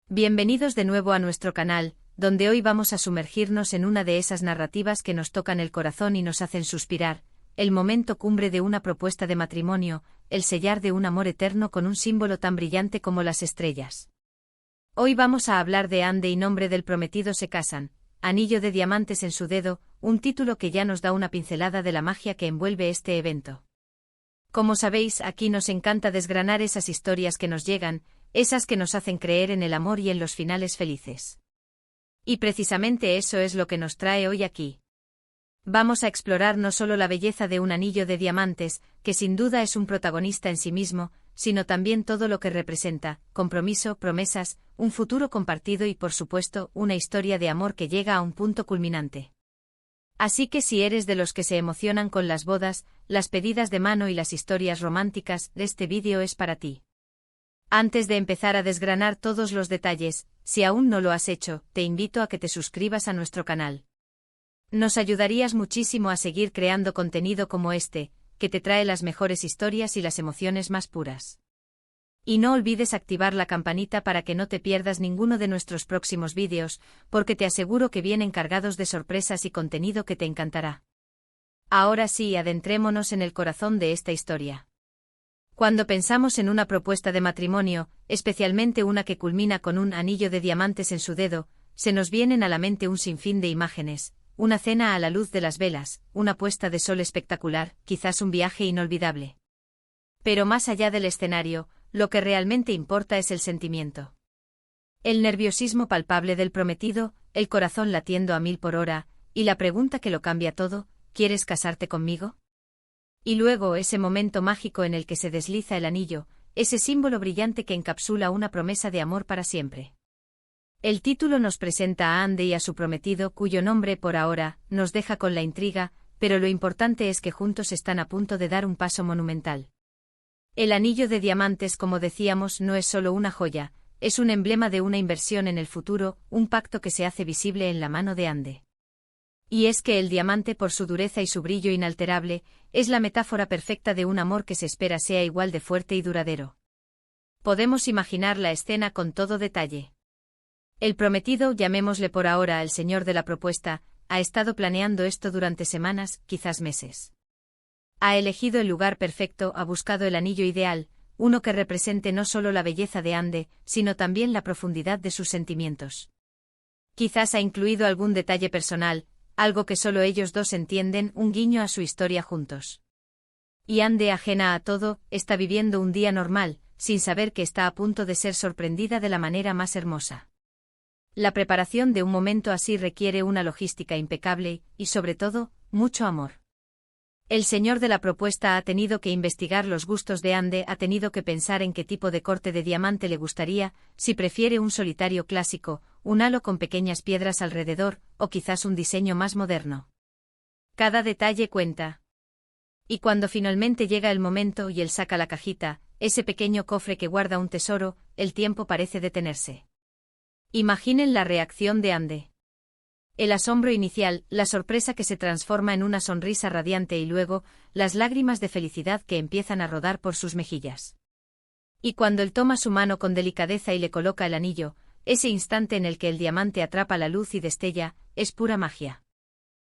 Bienvenidos de nuevo a nuestro canal, donde hoy vamos a sumergirnos en una de esas narrativas que nos tocan el corazón y nos hacen suspirar, el momento cumbre de una propuesta de matrimonio, el sellar de un amor eterno con un símbolo tan brillante como las estrellas. Hoy vamos a hablar de Ande y nombre del prometido se casan, anillo de diamantes en su dedo, un título que ya nos da una pincelada de la magia que envuelve este evento. Como sabéis, aquí nos encanta desgranar esas historias que nos llegan, esas que nos hacen creer en el amor y en los finales felices. Y precisamente eso es lo que nos trae hoy aquí. Vamos a explorar no solo la belleza de un anillo de diamantes, que sin duda es un protagonista en sí mismo, sino también todo lo que representa: compromiso, promesas, un futuro compartido y por supuesto, una historia de amor que llega a un punto culminante. Así que si eres de los que se emocionan con las bodas, las pedidas de mano y las historias románticas, este vídeo es para ti. Antes de empezar a desgranar todos los detalles, si aún no lo has hecho, te invito a que te suscribas a nuestro canal. Nos ayudarías muchísimo a seguir creando contenido como este, que te trae las mejores historias y las emociones más puras. Y no olvides activar la campanita para que no te pierdas ninguno de nuestros próximos vídeos, porque te aseguro que vienen cargados de sorpresas y contenido que te encantará. Ahora sí, adentrémonos en el corazón de esta historia. Cuando pensamos en una propuesta de matrimonio, especialmente una que culmina con un anillo de diamantes en su dedo, se nos vienen a la mente un sinfín de imágenes: una cena a la luz de las velas, una puesta de sol espectacular, quizás un viaje inolvidable. Pero más allá del escenario, lo que realmente importa es el sentimiento. El nerviosismo palpable del prometido, el corazón latiendo a 1000 por hora, y la pregunta que lo cambia todo: ¿quieres casarte conmigo? Y luego ese momento mágico en el que se desliza el anillo, ese símbolo brillante que encapsula una promesa de amor para siempre. El título nos presenta a Ande y a su prometido, cuyo nombre por ahora nos deja con la intriga, pero lo importante es que juntos están a punto de dar un paso monumental. El anillo de diamantes, como decíamos, no es solo una joya, es un emblema de una inversión en el futuro, un pacto que se hace visible en la mano de Ande. Y es que el diamante, por su dureza y su brillo inalterable, es la metáfora perfecta de un amor que se espera sea igual de fuerte y duradero. Podemos imaginar la escena con todo detalle. El prometido, llamémosle por ahora el señor de la propuesta, ha estado planeando esto durante semanas, quizás meses. Ha elegido el lugar perfecto, ha buscado el anillo ideal, uno que represente no solo la belleza de Ande, sino también la profundidad de sus sentimientos. Quizás ha incluido algún detalle personal, algo que solo ellos dos entienden, un guiño a su historia juntos. Y Ande, ajena a todo, está viviendo un día normal, sin saber que está a punto de ser sorprendida de la manera más hermosa. La preparación de un momento así requiere una logística impecable y, sobre todo, mucho amor. El señor de la propuesta ha tenido que investigar los gustos de Ande, ha tenido que pensar en qué tipo de corte de diamante le gustaría, si prefiere un solitario clásico, un halo con pequeñas piedras alrededor, o quizás un diseño más moderno. Cada detalle cuenta. Y cuando finalmente llega el momento y él saca la cajita, ese pequeño cofre que guarda un tesoro, el tiempo parece detenerse. Imaginen la reacción de Ande. El asombro inicial, la sorpresa que se transforma en una sonrisa radiante y luego, las lágrimas de felicidad que empiezan a rodar por sus mejillas. Y cuando él toma su mano con delicadeza y le coloca el anillo, ese instante en el que el diamante atrapa la luz y destella, es pura magia.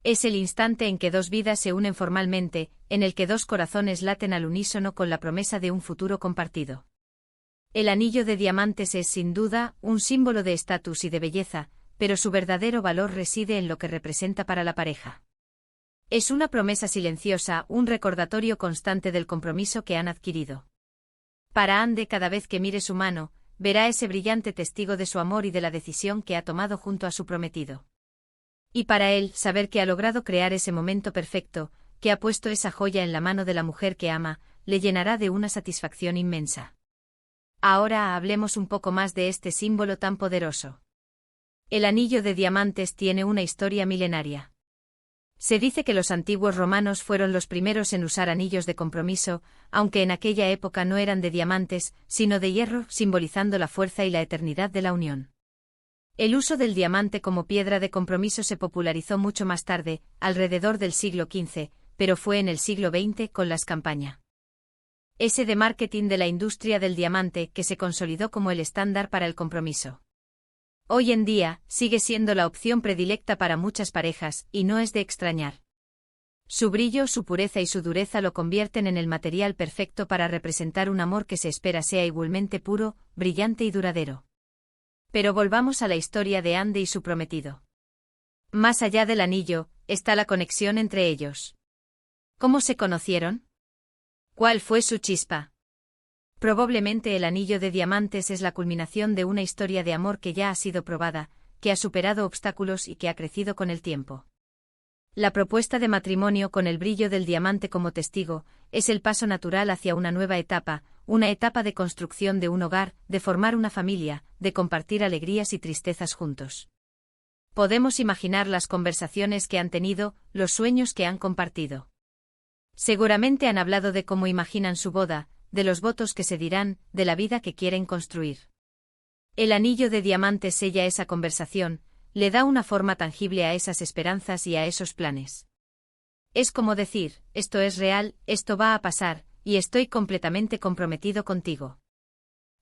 Es el instante en que dos vidas se unen formalmente, en el que dos corazones laten al unísono con la promesa de un futuro compartido. El anillo de diamantes es sin duda un símbolo de estatus y de belleza, pero su verdadero valor reside en lo que representa para la pareja. Es una promesa silenciosa, un recordatorio constante del compromiso que han adquirido. Para Ande, cada vez que mire su mano, verá ese brillante testigo de su amor y de la decisión que ha tomado junto a su prometido. Y para él, saber que ha logrado crear ese momento perfecto, que ha puesto esa joya en la mano de la mujer que ama, le llenará de una satisfacción inmensa. Ahora hablemos un poco más de este símbolo tan poderoso. El anillo de diamantes tiene una historia milenaria. Se dice que los antiguos romanos fueron los primeros en usar anillos de compromiso, aunque en aquella época no eran de diamantes, sino de hierro, simbolizando la fuerza y la eternidad de la unión. El uso del diamante como piedra de compromiso se popularizó mucho más tarde, alrededor del siglo XV, pero fue en el siglo XX con las campañas S de marketing de la industria del diamante que se consolidó como el estándar para el compromiso. Hoy en día, sigue siendo la opción predilecta para muchas parejas, y no es de extrañar. Su brillo, su pureza y su dureza lo convierten en el material perfecto para representar un amor que se espera sea igualmente puro, brillante y duradero. Pero volvamos a la historia de Andy y su prometido. Más allá del anillo, está la conexión entre ellos. ¿Cómo se conocieron? ¿Cuál fue su chispa? Probablemente el anillo de diamantes es la culminación de una historia de amor que ya ha sido probada, que ha superado obstáculos y que ha crecido con el tiempo. La propuesta de matrimonio con el brillo del diamante como testigo, es el paso natural hacia una nueva etapa, una etapa de construcción de un hogar, de formar una familia, de compartir alegrías y tristezas juntos. Podemos imaginar las conversaciones que han tenido, los sueños que han compartido. Seguramente han hablado de cómo imaginan su boda, de los votos que se dirán, de la vida que quieren construir. El anillo de diamantes sella esa conversación, le da una forma tangible a esas esperanzas y a esos planes. Es como decir, esto es real, esto va a pasar, y estoy completamente comprometido contigo.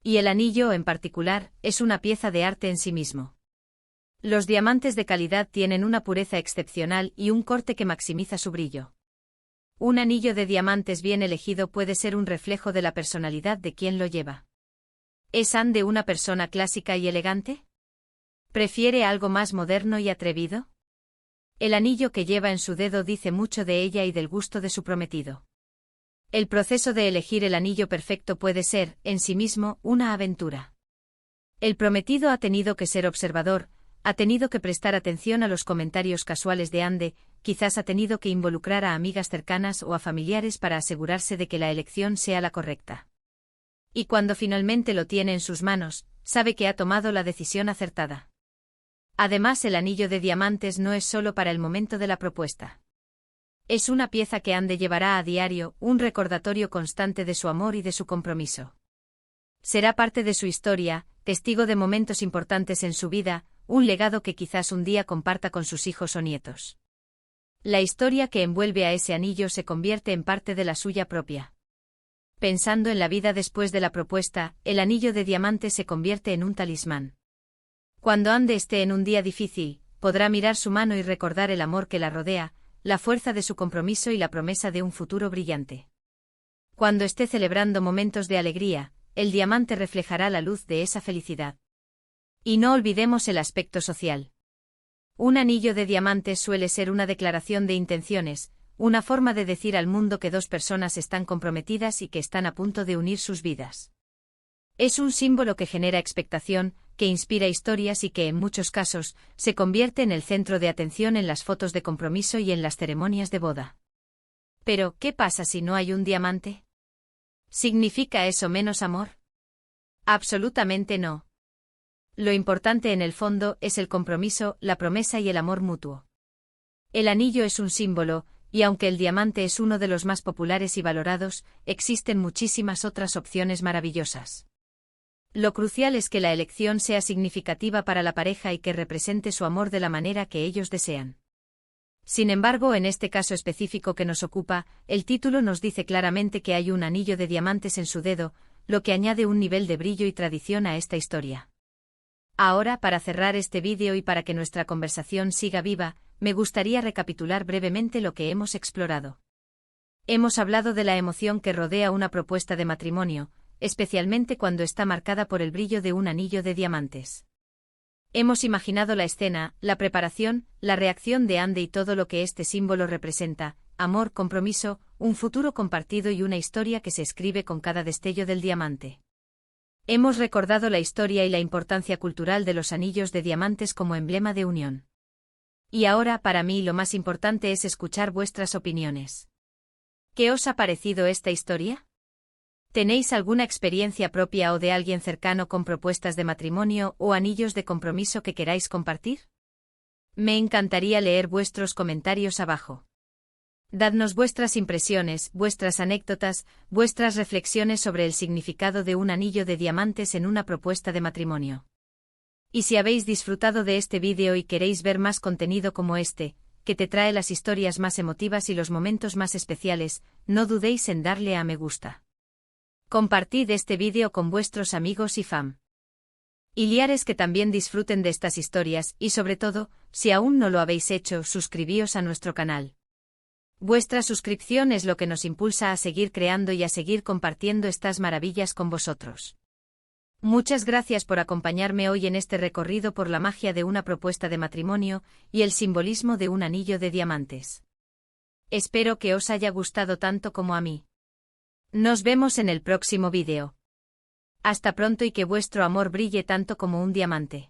Y el anillo, en particular, es una pieza de arte en sí mismo. Los diamantes de calidad tienen una pureza excepcional y un corte que maximiza su brillo. Un anillo de diamantes bien elegido puede ser un reflejo de la personalidad de quien lo lleva. ¿Es Anne una persona clásica y elegante? ¿Prefiere algo más moderno y atrevido? El anillo que lleva en su dedo dice mucho de ella y del gusto de su prometido. El proceso de elegir el anillo perfecto puede ser, en sí mismo, una aventura. El prometido ha tenido que ser observador, ha tenido que prestar atención a los comentarios casuales de Anne, quizás ha tenido que involucrar a amigas cercanas o a familiares para asegurarse de que la elección sea la correcta. Y cuando finalmente lo tiene en sus manos, sabe que ha tomado la decisión acertada. Además, el anillo de diamantes no es solo para el momento de la propuesta. Es una pieza que Anne llevará a diario, un recordatorio constante de su amor y de su compromiso. Será parte de su historia, testigo de momentos importantes en su vida, un legado que quizás un día comparta con sus hijos o nietos. La historia que envuelve a ese anillo se convierte en parte de la suya propia. Pensando en la vida después de la propuesta, el anillo de diamante se convierte en un talismán. Cuando Anne esté en un día difícil, podrá mirar su mano y recordar el amor que la rodea, la fuerza de su compromiso y la promesa de un futuro brillante. Cuando esté celebrando momentos de alegría, el diamante reflejará la luz de esa felicidad. Y no olvidemos el aspecto social. Un anillo de diamantes suele ser una declaración de intenciones, una forma de decir al mundo que dos personas están comprometidas y que están a punto de unir sus vidas. Es un símbolo que genera expectación, que inspira historias y que en muchos casos se convierte en el centro de atención en las fotos de compromiso y en las ceremonias de boda. Pero, ¿qué pasa si no hay un diamante? ¿Significa eso menos amor? Absolutamente no. Lo importante en el fondo es el compromiso, la promesa y el amor mutuo. El anillo es un símbolo, y aunque el diamante es uno de los más populares y valorados, existen muchísimas otras opciones maravillosas. Lo crucial es que la elección sea significativa para la pareja y que represente su amor de la manera que ellos desean. Sin embargo, en este caso específico que nos ocupa, el título nos dice claramente que hay un anillo de diamantes en su dedo, lo que añade un nivel de brillo y tradición a esta historia. Ahora, para cerrar este vídeo y para que nuestra conversación siga viva, me gustaría recapitular brevemente lo que hemos explorado. Hemos hablado de la emoción que rodea una propuesta de matrimonio, especialmente cuando está marcada por el brillo de un anillo de diamantes. Hemos imaginado la escena, la preparación, la reacción de Anne y todo lo que este símbolo representa: amor, compromiso, un futuro compartido y una historia que se escribe con cada destello del diamante. Hemos recordado la historia y la importancia cultural de los anillos de diamantes como emblema de unión. Y ahora, para mí, lo más importante es escuchar vuestras opiniones. ¿Qué os ha parecido esta historia? ¿Tenéis alguna experiencia propia o de alguien cercano con propuestas de matrimonio o anillos de compromiso que queráis compartir? Me encantaría leer vuestros comentarios abajo. Dadnos vuestras impresiones, vuestras anécdotas, vuestras reflexiones sobre el significado de un anillo de diamantes en una propuesta de matrimonio. Y si habéis disfrutado de este vídeo y queréis ver más contenido como este, que te trae las historias más emotivas y los momentos más especiales, no dudéis en darle a me gusta. Compartid este vídeo con vuestros amigos y fam. Y liares que también disfruten de estas historias y sobre todo, si aún no lo habéis hecho, suscribíos a nuestro canal. Vuestra suscripción es lo que nos impulsa a seguir creando y a seguir compartiendo estas maravillas con vosotros. Muchas gracias por acompañarme hoy en este recorrido por la magia de una propuesta de matrimonio y el simbolismo de un anillo de diamantes. Espero que os haya gustado tanto como a mí. Nos vemos en el próximo vídeo. Hasta pronto y que vuestro amor brille tanto como un diamante.